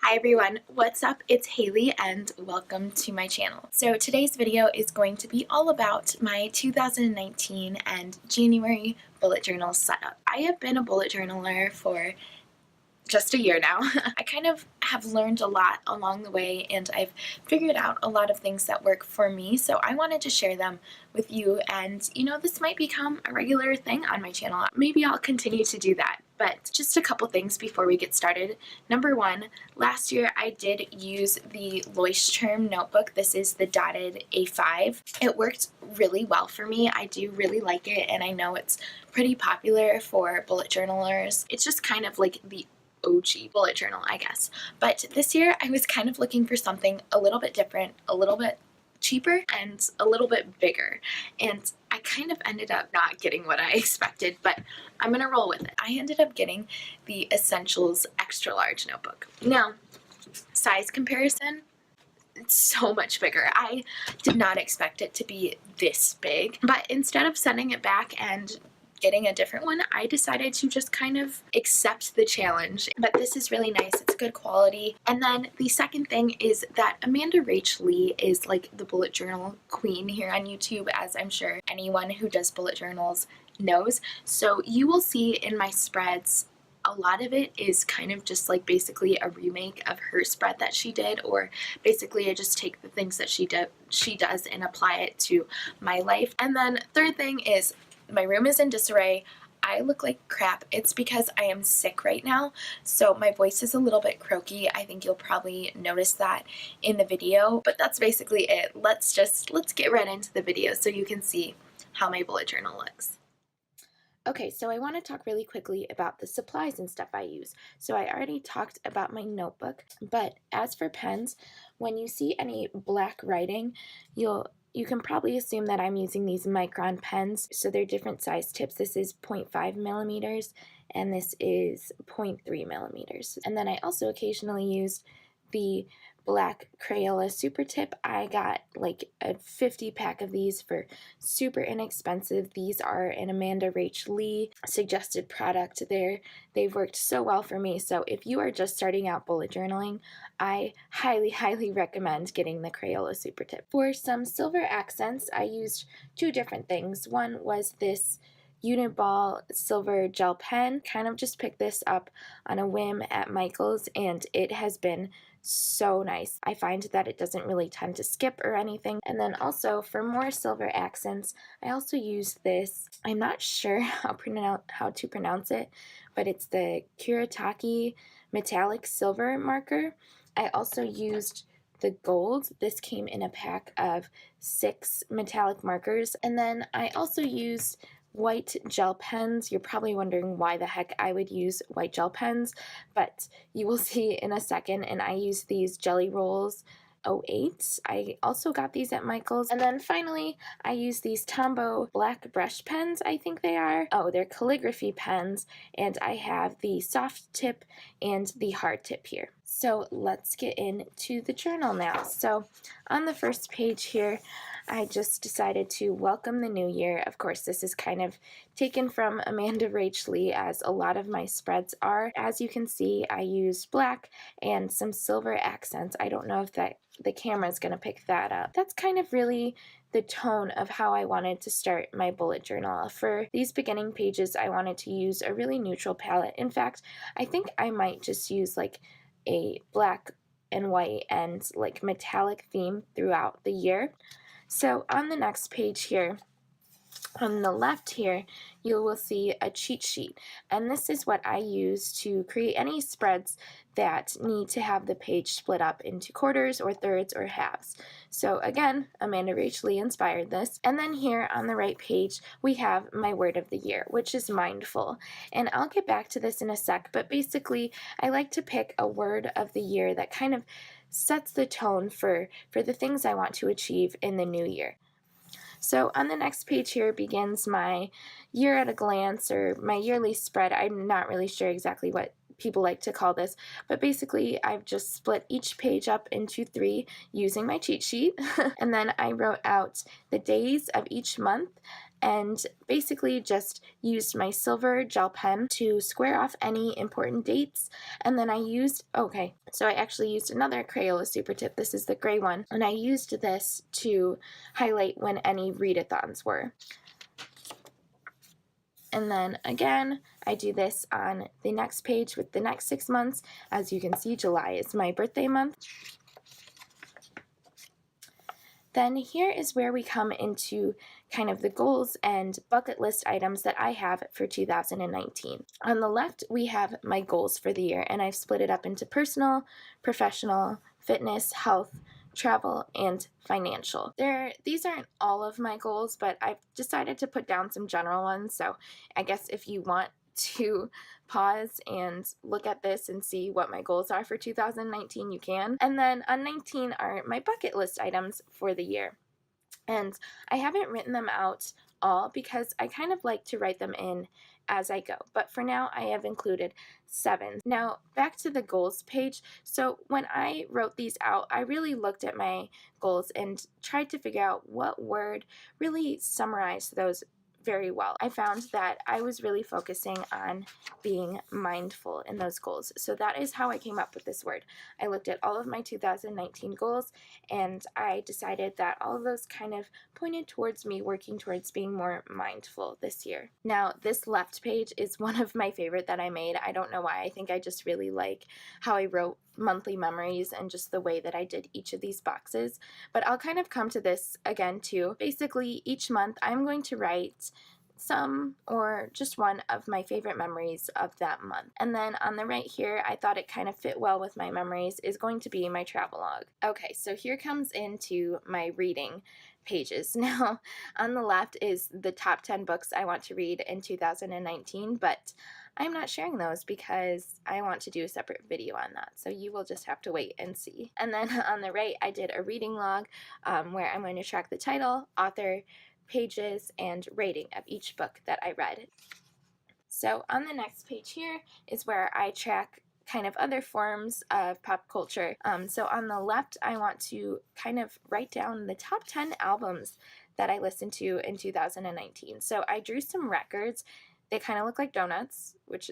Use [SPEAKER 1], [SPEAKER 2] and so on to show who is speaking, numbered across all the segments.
[SPEAKER 1] Hi everyone, what's up? It's Haley and welcome to my channel. So today's video is going to be all about my 2019 and January bullet journal setup. I have been a bullet journaler for just a year now. I kind of have learned a lot along the way and I've figured out a lot of things that work for me, so I wanted to share them with you, and this might become a regular thing on my channel. Maybe I'll continue to do that. But just a couple things before we get started. Number one, last year I did use the Leuchtturm notebook. This is the dotted A5. It worked really well for me. I do really like it, and I know it's pretty popular for bullet journalers. It's just kind of like the OG bullet journal, I guess. But this year I was kind of looking for something a little bit different, a little bit cheaper, and a little bit bigger. And I kind of ended up not getting what I expected, but I'm gonna roll with it. I ended up getting the Essentials Extra Large notebook. Now, size comparison, it's so much bigger. I did not expect it to be this big, but instead of sending it back and getting a different one, I decided to just kind of accept the challenge. But this is really nice. It's good quality. And then the second thing is that Amanda Rach Lee is like the bullet journal queen here on YouTube, as I'm sure anyone who does bullet journals knows. So you will see in my spreads, a lot of it is kind of just like basically a remake of her spread that she did, or basically I just take the things that she does and apply it to my life. And then third thing is, my room is in disarray. I look like crap. It's because I am sick right now, so my voice is a little bit croaky. I think you'll probably notice that in the video, but that's basically it. Let's get right into the video so you can see how my bullet journal looks. Okay, so I want to talk really quickly about the supplies and stuff I use. So I already talked about my notebook, but as for pens, when you see any black writing, you can probably assume that I'm using these Micron pens. So they're different size tips. This is 0.5 millimeters and this is 0.3 millimeters. And then I also occasionally use the black Crayola Super Tip. I got like a 50 pack of these for super inexpensive. These are an Amanda Rach Lee suggested product. They've worked so well for me. So if you are just starting out bullet journaling, I highly recommend getting the Crayola Super Tip. For some silver accents, I used two different things. One was this Uniball silver gel pen. Kind of just picked this up on a whim at Michael's, and it has been so nice. I find that it doesn't really tend to skip or anything. And then also for more silver accents, I also use this, I'm not sure how to pronounce it, but it's the Kuretake metallic silver marker. I also used the gold. This came in a pack of 6 metallic markers. And then I also used white gel pens. You're probably wondering why the heck I would use white gel pens, but you will see in a second. And I use these Jelly Rolls 08. I also got these at Michael's. And then finally, I use these Tombow black brush pens, I think they are. Oh, they're calligraphy pens, and I have the soft tip and the hard tip here. So let's get into the journal now. So on the first page here, I just decided to welcome the new year. Of course, this is kind of taken from Amanda Rach Lee, as a lot of my spreads are. As you can see, I used black and some silver accents. I don't know if the camera is going to pick that up. That's kind of really the tone of how I wanted to start my bullet journal. For these beginning pages, I wanted to use a really neutral palette. In fact, I think I might just use like a black and white and like metallic theme throughout the year. So on the next page here, on the left here, you will see a cheat sheet, and this is what I use to create any spreads that need to have the page split up into quarters or thirds or halves. So again, Amanda Rach Lee inspired this. And then here on the right page, we have my word of the year, which is mindful. And I'll get back to this in a sec, but basically I like to pick a word of the year that kind of sets the tone for the things I want to achieve in the new year. So on the next page here begins my year at a glance, or my yearly spread. I'm not really sure exactly what people like to call this, but basically I've just split each page up into 3 using my cheat sheet. And then I wrote out the days of each month and basically just used my silver gel pen to square off any important dates. And then I actually used another Crayola Super Tip. This is the gray one, and I used this to highlight when any readathons were. And then again, I do this on the next page with the next 6 months. As you can see, July is my birthday month. Then here is where we come into kind of the goals and bucket list items that I have for 2019. On the left, we have my goals for the year, and I've split it up into personal, professional, fitness, health, travel, and financial. These aren't all of my goals, but I've decided to put down some general ones, so I guess if you want to pause and look at this and see what my goals are for 2019, you can. And then on 19 are my bucket list items for the year. And I haven't written them out all because I kind of like to write them in as I go. But for now, I have included 7. Now, back to the goals page. So when I wrote these out, I really looked at my goals and tried to figure out what word really summarized those very well. I found that I was really focusing on being mindful in those goals. So that is how I came up with this word. I looked at all of my 2019 goals and I decided that all of those kind of pointed towards me working towards being more mindful this year. Now, this left page is one of my favorite that I made. I don't know why. I think I just really like how I wrote monthly memories and just the way that I did each of these boxes. But I'll kind of come to this again too. Basically, each month I'm going to write some or just one of my favorite memories of that month. And then on the right here, I thought it kind of fit well with my memories, is going to be my travel log. Okay, so here comes into my reading pages. Now, on the left is the top 10 books I want to read in 2019, but I'm not sharing those because I want to do a separate video on that, so you will just have to wait and see. And then on the right, I did a reading log where I'm going to track the title, author, pages, and rating of each book that I read. So on the next page here is where I track kind of other forms of pop culture. So on the left, I want to kind of write down the top 10 albums that I listened to in 2019. So I drew some records. They kind of look like donuts, which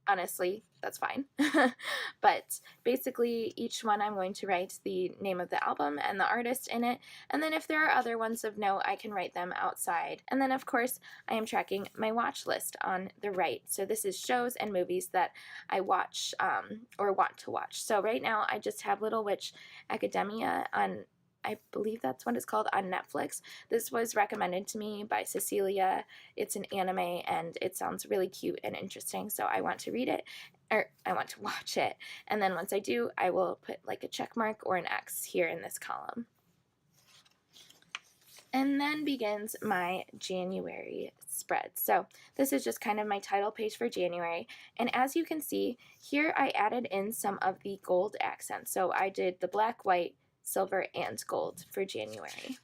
[SPEAKER 1] honestly, that's fine. But basically, each one I'm going to write the name of the album and the artist in it. And then if there are other ones of note, I can write them outside. And then, of course, I am tracking my watch list on the right. So this is shows and movies that I watch or want to watch. So right now, I just have Little Witch Academia on, I believe that's what it's called, on Netflix. This was recommended to me by Cecilia. It's an anime and it sounds really cute and interesting, so I want to read it, or I want to watch it. And then once I do, I will put like a check mark or an X here in this column. And then begins my January spread. So this is just kind of my title page for January. And as you can see, here I added in some of the gold accents. So I did the black, white, silver, and gold for January.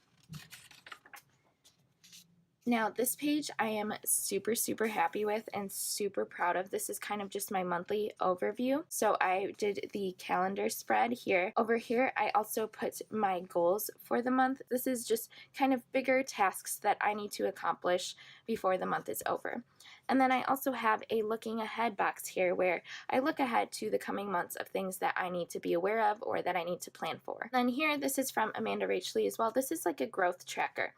[SPEAKER 1] Now, this page I am super, super happy with and super proud of. This is kind of just my monthly overview. So I did the calendar spread here. Over here, I also put my goals for the month. This is just kind of bigger tasks that I need to accomplish before the month is over. And then I also have a looking ahead box here where I look ahead to the coming months of things that I need to be aware of or that I need to plan for. Then here, this is from Amanda Rachley as well. This is like a growth tracker.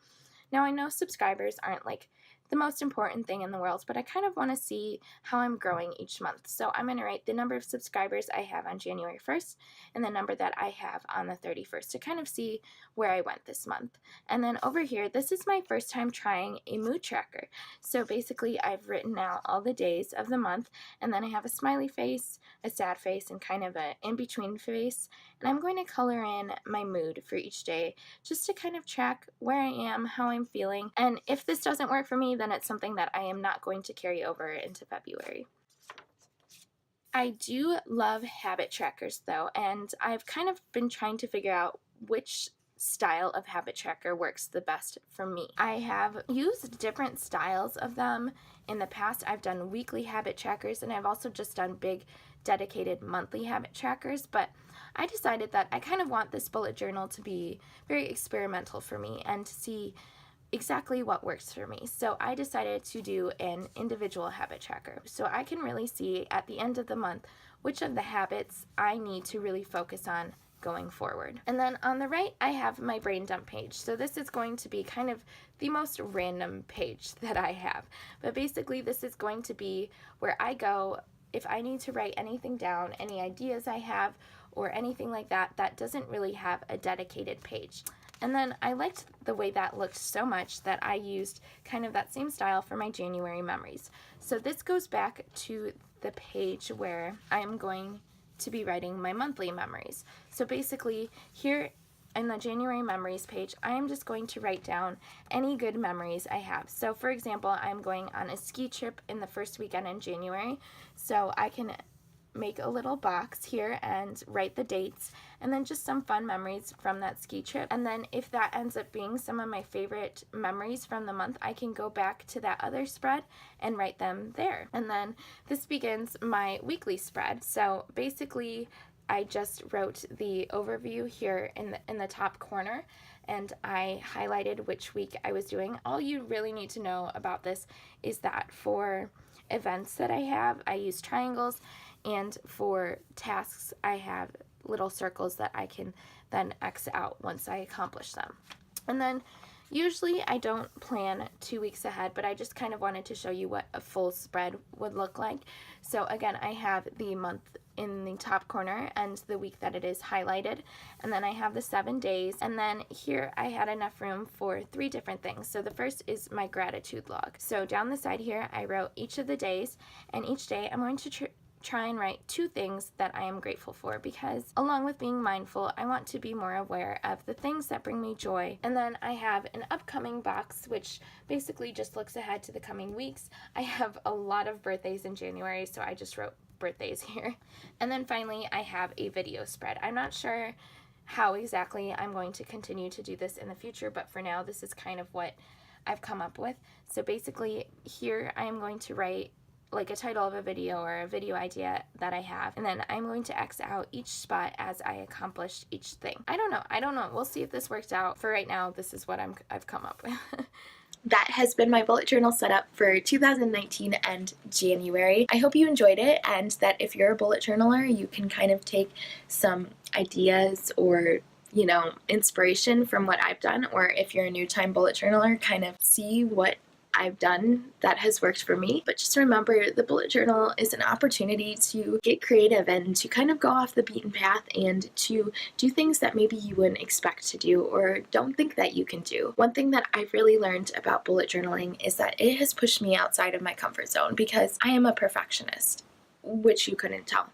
[SPEAKER 1] Now, I know subscribers aren't like the most important thing in the world, but I kind of want to see how I'm growing each month. So I'm going to write the number of subscribers I have on January 1st and the number that I have on the 31st to kind of see where I went this month. And then over here, this is my first time trying a mood tracker. So basically, I've written out all the days of the month, and then I have a smiley face, a sad face, and kind of an in-between face. And I'm going to color in my mood for each day just to kind of track where I am, how I'm feeling. And if this doesn't work for me, then it's something that I am not going to carry over into February. I do love habit trackers though, and I've kind of been trying to figure out which style of habit tracker works the best for me. I have used different styles of them in the past. I've done weekly habit trackers, and I've also just done big dedicated monthly habit trackers, but I decided that I kind of want this bullet journal to be very experimental for me and to see exactly what works for me. So I decided to do an individual habit tracker. So I can really see at the end of the month which of the habits I need to really focus on going forward. And then on the right, I have my brain dump page. So this is going to be kind of the most random page that I have. But basically this is going to be where I go if I need to write anything down, any ideas I have, or anything like that, that doesn't really have a dedicated page. And then I liked the way that looked so much that I used kind of that same style for my January memories. So this goes back to the page where I am going to be writing my monthly memories. So basically here in the January memories page, I am just going to write down any good memories I have. So for example, I'm going on a ski trip in the first weekend in January, so I can make a little box here and write the dates and then just some fun memories from that ski trip. And then if that ends up being some of my favorite memories from the month, I can go back to that other spread and write them there. And then this begins my weekly spread. So basically I just wrote the overview here in the top corner, and I highlighted which week I was doing. All you really need to know about this is that for events that I have, I use triangles, and for tasks, I have little circles that I can then X out once I accomplish them. And then usually I don't plan 2 weeks ahead, but I just kind of wanted to show you what a full spread would look like. So again, I have the month in the top corner and the week that it is highlighted, and then I have the 7 days, and then here I had enough room for 3 different things. So the first is my gratitude log. So down the side here I wrote each of the days, and each day I'm going to try and write 2 things that I am grateful for, because along with being mindful, I want to be more aware of the things that bring me joy. And then I have an upcoming box, which basically just looks ahead to the coming weeks. I have a lot of birthdays in January, so I just wrote birthdays here. And then finally, I have a video spread. I'm not sure how exactly I'm going to continue to do this in the future, but for now, this is kind of what I've come up with. So basically, here I am going to write like a title of a video or a video idea that I have, and then I'm going to X out each spot as I accomplish each thing. I don't know. We'll see if this works out. For right now, this is what I've come up with. That has been my bullet journal setup for 2019 and January. I hope you enjoyed it, and that if you're a bullet journaler, you can kind of take some ideas or inspiration from what I've done, or if you're a new time bullet journaler, kind of see what I've done that has worked for me. But just remember, the bullet journal is an opportunity to get creative and to kind of go off the beaten path and to do things that maybe you wouldn't expect to do or don't think that you can do. One thing that I've really learned about bullet journaling is that it has pushed me outside of my comfort zone, because I am a perfectionist, which you couldn't tell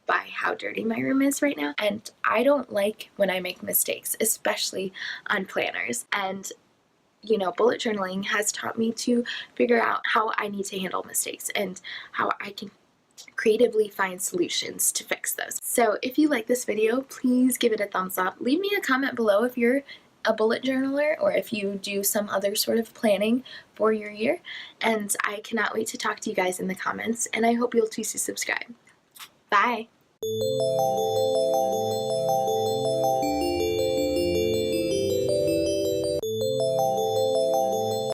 [SPEAKER 1] by how dirty my room is right now. And I don't like when I make mistakes, especially on planners. And bullet journaling has taught me to figure out how I need to handle mistakes and how I can creatively find solutions to fix those. So if you like this video, please give it a thumbs up. Leave me a comment below if you're a bullet journaler or if you do some other sort of planning for your year. And I cannot wait to talk to you guys in the comments, and I hope you'll choose to subscribe. Bye!